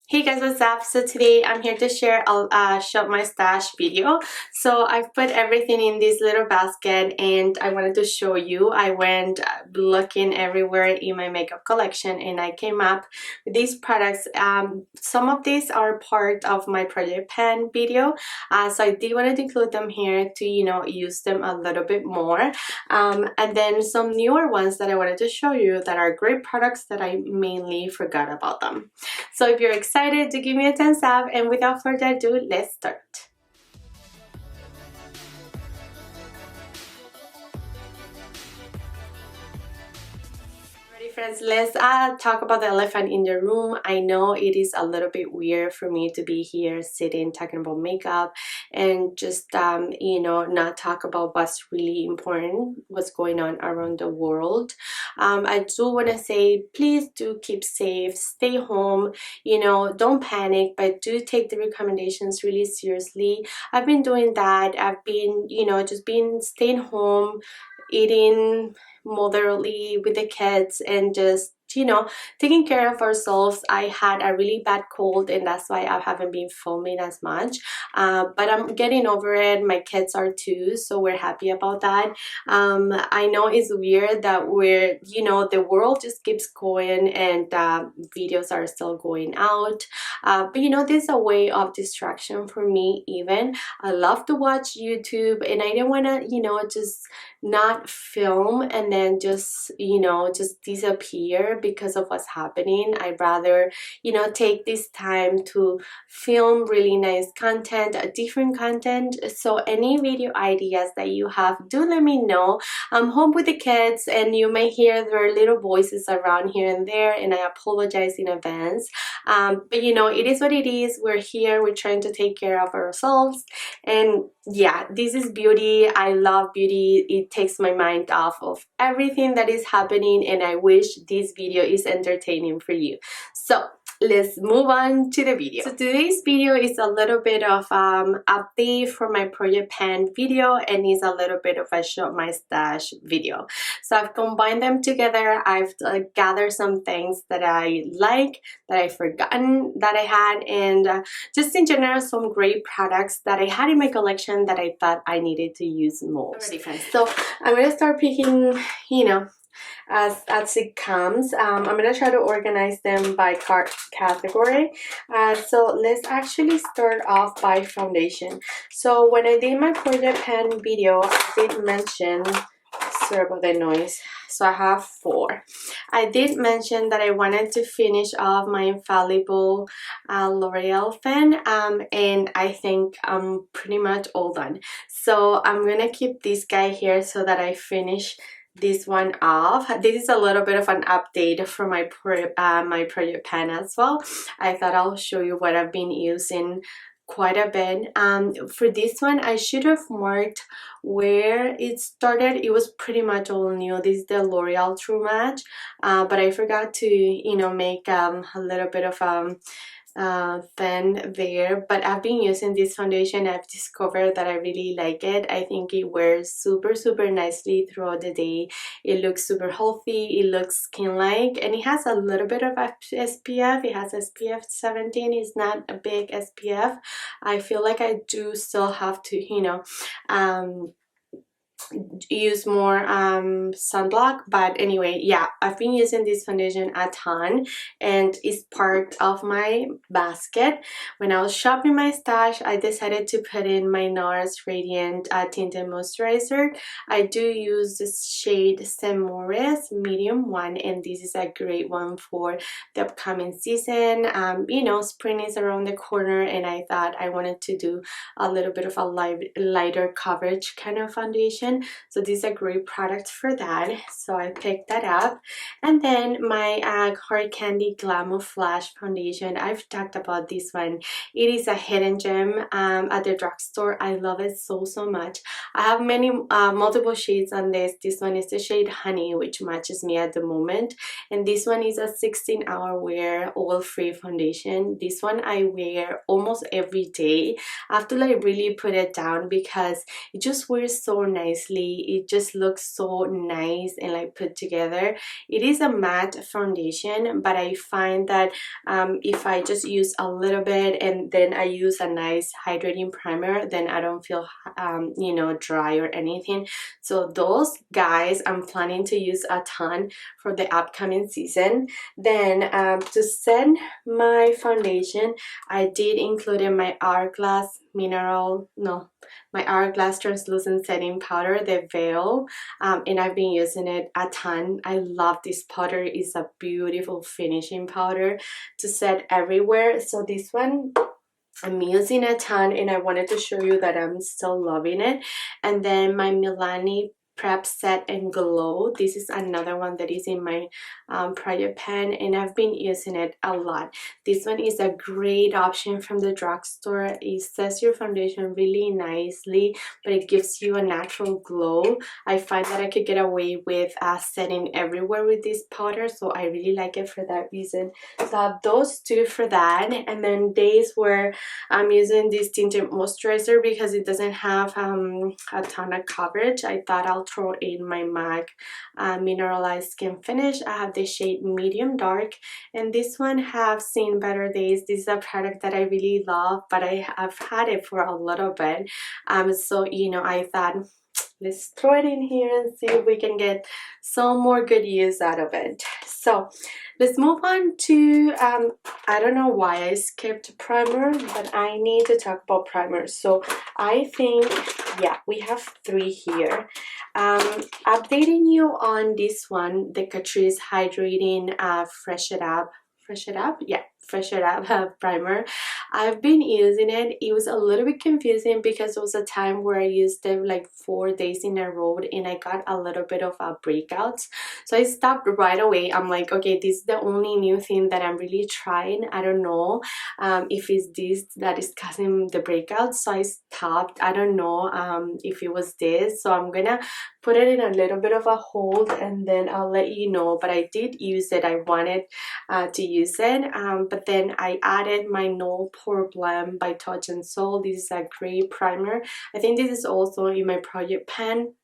Hey guys, what's up? So today I'm here to share a shop my stash video. So I've put everything in this little basket and I wanted to show you. I went looking everywhere in my makeup collection and I came up with these products. Some of these are part of my project pan video. So I did want to include them here to, use them a little bit more. And then some newer ones that I wanted to show you that are great products that I mainly forgot about them. So if you're excited, to give me a thumbs up, and without further ado, let's start. Friends, let's talk about the elephant in the room. I know it is a little bit weird for me to be here sitting talking about makeup and just not talk about what's really important, what's going on around the world. I do want to say, please do keep safe, stay home, don't panic, but do take the recommendations really seriously. I've been doing that. I've been just been staying home, eating moderately with the kids, and just taking care of ourselves. I had a really bad cold and that's why I haven't been filming as much, but I'm getting over it. My kids are too, so we're happy about that. I know it's weird that we're the world just keeps going and videos are still going out, but this is a way of distraction for me. Even I love to watch YouTube and I don't want to just not film and then just just disappear because of what's happening. I'd rather take this time to film really nice content, different content. So any video ideas that you have, do let me know. I'm home with the kids and you may hear their little voices around here and there, and I apologize in advance, but it is what it is. We're here, we're trying to take care of ourselves, and yeah, this is beauty. I love beauty. It takes my mind off of everything that is happening, and I wish this video is entertaining for you. So let's move on to the video. So today's video is a little bit of update for my project pan video, and is a little bit of a shop my stash video. So I've combined them together. I've gathered some things that I like, that I've forgotten that I had, and just in general some great products that I had in my collection that I thought I needed to use most. Alrighty friends, so I'm gonna start picking as it comes. I'm gonna try to organize them by category. So let's actually start off by foundation. So when I did my project pan video, I did mention, sorry about the noise, so I have 4. I did mention that I wanted to finish off my infallible L'Oreal fan, and I think I'm pretty much all done. So I'm gonna keep this guy here so that I finish this one off. This is a little bit of an update for my project pan as well. I thought I'll show you what I've been using quite a bit. For this one, I should have marked where it started. It was pretty much all new. This is the L'Oreal True Match, but I forgot to make a little bit of thin there. But I've been using this foundation. I've discovered that I really like it. I think it wears super nicely throughout the day. It looks super healthy, it looks skin-like, and it has a little bit of SPF. It has SPF 17. It's not a big SPF. I feel like I do still have to use more sunblock, but anyway, yeah, I've been using this foundation a ton and it's part of my basket. When I was shopping my stash, I decided to put in my Nars Radiant Tinted Moisturizer. I do use this shade Motriz medium 1, and this is a great one for the upcoming season. Spring is around the corner and I thought I wanted to do a little bit of a lighter coverage kind of foundation. So this is a great product for that. So I picked that up. And then my Hard Candy Glamoflauge foundation. I've talked about this one. It is a hidden gem at the drugstore. I love it so much. I have multiple shades on this. This one is the shade Honey, which matches me at the moment. And this one is a 16-hour wear oil-free foundation. This one I wear almost every day. I have to really put it down because it just wears so nice nicely. It just looks so nice and like put together. It is a matte foundation, but I find that if I just use a little bit and then I use a nice hydrating primer, then I don't feel you know, dry or anything. So those guys I'm planning to use a ton for the upcoming season. Then to set my foundation, I did include in my Hourglass my Hourglass translucent setting powder, the Veil, and I've been using it a ton. I love this powder. It's a beautiful finishing powder to set everywhere. So this one I'm using a ton, and I wanted to show you that I'm still loving it. And then my Milani Prep-set-glow. This is another one that is in my project pan, and I've been using it a lot. This one is a great option from the drugstore. It sets your foundation really nicely, but it gives you a natural glow. I find that I could get away with setting everywhere with this powder, so I really like it for that reason. So I have those two for that. And then days where I'm using this tinted moisturizer because it doesn't have a ton of coverage, I thought I'll throw in my MAC Mineralized Skin Finish. I have the shade medium dark, and this one have seen better days. This is a product that I really love, but I've had it for a little bit. So you know, I thought, let's throw it in here and see if we can get some more good use out of it. So let's move on to I don't know why I skipped primer, but I need to talk about primer. So I think, yeah, we have 3 here. Updating you on this one, the Catrice Hydrating Fresh It Up primer. I've been using it. It was a little bit confusing because it was a time where I used it like 4 days in a row, and I got a little bit of breakouts. So I stopped right away. I'm like, okay, this is the only new thing that I'm really trying. I don't know if it's this that is causing the breakouts. So I stopped. I don't know if it was this. So I'm gonna put it in a little bit of a hold, and then I'll let you know. But I did use it. I wanted to use it, but then I added my No Poreblem by Touch and Soul. This is a great primer. I think this is also in my project pan.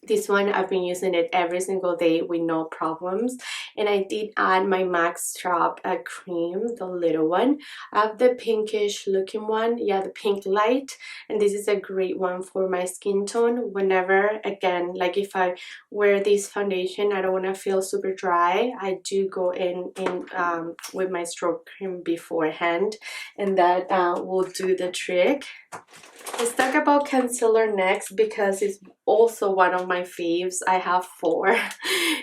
This one, I've been using it every single day with no problems. And I did add my MAC Strobe Cream, the little one. I have the pinkish looking one, yeah, the pink light. And this is a great one for my skin tone. Whenever, again, like if I wear this foundation, I don't want to feel super dry, I do go in with my Strobe Cream beforehand, and that will do the trick. Let's talk about concealer next, because it's also one of my faves. I have 4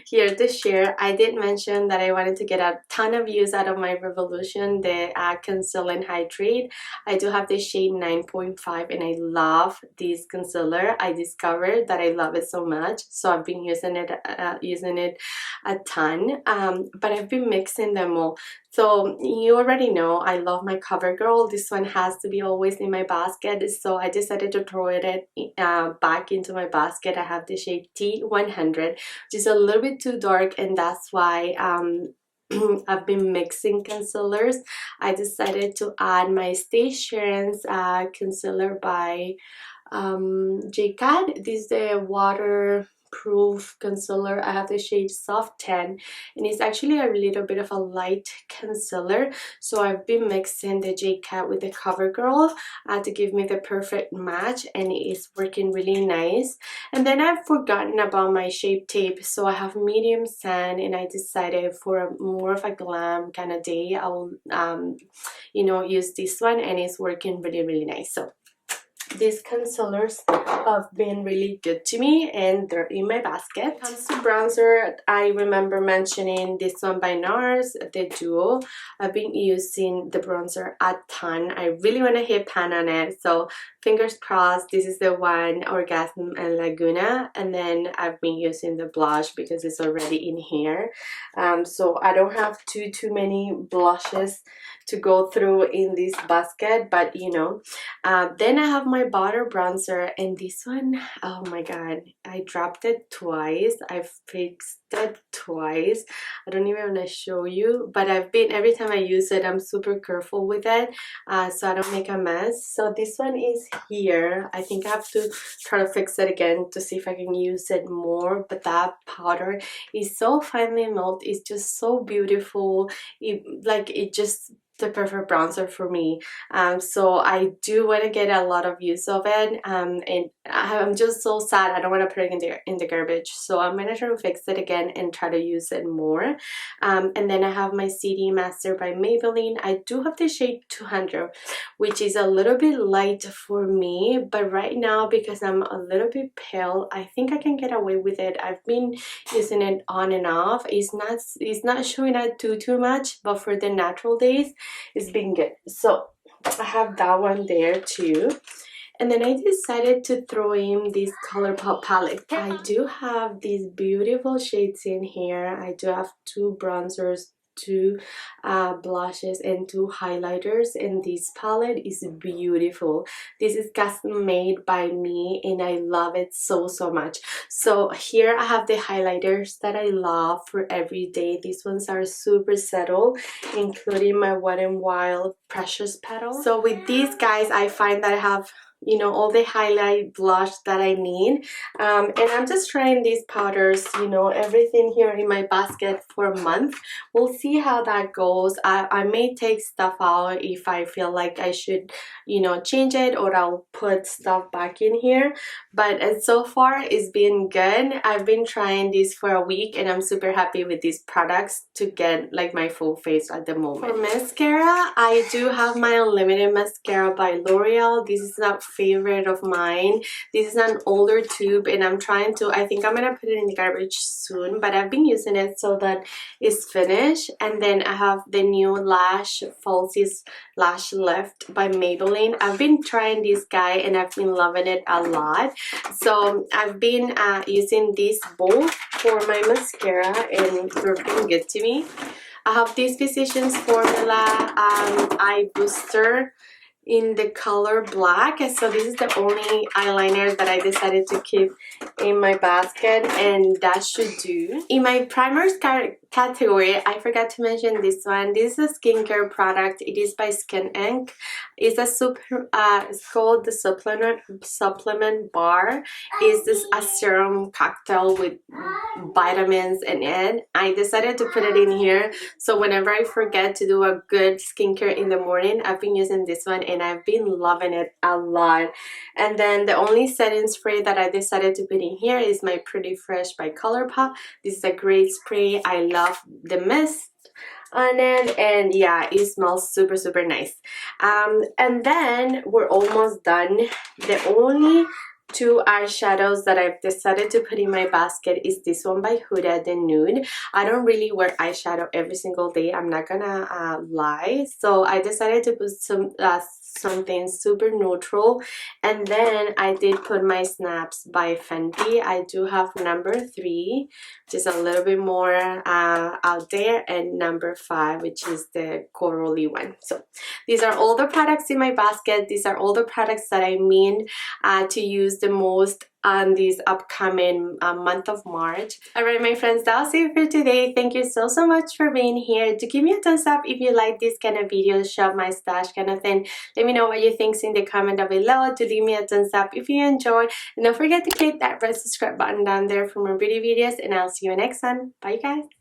here to share. I did mention that I wanted to get a ton of use out of my Revolution, the Conceal and Hydrate. I do have the shade 9.5, and I love this concealer. I discovered that I love it so much, so I've been using it a ton. But I've been mixing them all. So you already know I love my Covergirl. This one has to be always in my basket, so I decided to throw it back into my basket. I have the shade T100, which is a little bit too dark, and that's why I've been mixing concealers. I decided to add my Stay Sharon's concealer by JCat. This is the waterproof concealer. I have the shade Soft Tan, and it's actually a little bit of a light concealer. So I've been mixing the JCat with the Covergirl to give me the perfect match, and it is working really nice. And then I've forgotten about my Shape Tape, so I have medium sand, and I decided for more of a glam kind of day, I will you know, use this one, and it's working really nice. So these concealers have been really good to me, and they're in my basket. When it comes to bronzer, I remember mentioning this one by Nars, the Duo. I've been using the bronzer a ton. I really want to hit pan on it, so fingers crossed. This is the one, Orgasm and Laguna, and then I've been using the blush because it's already in here. So I don't have too many blushes to go through in this basket, but you know. Then I have my butter bronzer, and this one, oh my god, I dropped it twice. I fixed it twice. I don't even want to show you, but every time I use it, I'm super careful with it, so I don't make a mess. So this one is here. I think I have to try to fix it again to see if I can use it more, but that powder is so finely milled. It's just so beautiful. It just the perfect bronzer for me. So I do want to get a lot of use of it, and I'm just so sad I don't want to put it in the garbage, so I'm gonna try to fix it again and try to use it more. And then I have my CD Master by Maybelline. I do have the shade 200, which is a little bit light for me, but right now because I'm a little bit pale, I think I can get away with it. I've been using it on and off. It's not showing out too much, but for the natural days it's been good. So I have that one there too. And then I decided to throw in this ColourPop palette. I do have these beautiful shades in here. I do have 2 bronzers, 2 blushes, and 2 highlighters, and this palette is beautiful. This is custom made by me and I love it so much. So here I have the highlighters that I love for every day. These ones are super subtle, including my Wet n Wild Precious Petal. So with these guys, I find that I have, you know, all the highlight blush that I need, and I'm just trying these powders, you know, everything here in my basket for a month. We'll see how that goes. I may take stuff out if I feel like I should, you know, change it, or I'll put stuff back in here, but so far it's been good. I've been trying this for a week and I'm super happy with these products to get like my full face at the moment. For mascara, I do have my Unlimited mascara by Loreal. This is not favorite of mine. This is an older tube and I think I'm gonna put it in the garbage soon, but I've been using it so that it's finished. And then I have the new Lash Falsies Lash Lift by Maybelline. I've been trying this guy and I've been loving it a lot, so I've been using this both for my mascara and they're being good to me. I have this Physicians Formula eye booster in the color black. So this is the only eyeliner that I decided to keep in my basket, and that should do. In my primers category, I forgot to mention this one. This is a skincare product. It is by Skin Inc. It's it's called the supplement bar. Is this a serum cocktail with vitamins in it? I decided to put it in here, so whenever I forget to do a good skincare in the morning, I've been using this one and I've been loving it a lot. And then the only setting spray that I decided to put in here is my Pretty Fresh by ColourPop. This is a great spray. I love the mist on it, and yeah, it smells super nice. And then we're almost done. The only 2 eyeshadows that I've decided to put in my basket is this one by Huda, the nude. I don't really wear eyeshadow every single day, I'm not gonna lie, so I decided to put something super neutral. And then I did put my Snaps by Fenty. I do have number 3, which is a little bit more out there, and number 5, which is the corally one. So these are all the products in my basket. These are all the products that I mean to use the most on this upcoming month of March. Alright my friends, that's it for today. Thank you so much for being here. To give me a thumbs up if you like this kind of videos, shop my stash kind of thing. Let me know what you think in the comment down below. To leave me a thumbs up if you enjoyed, and don't forget to click that red subscribe button down there for more beauty videos, and I'll see you next time. Bye guys.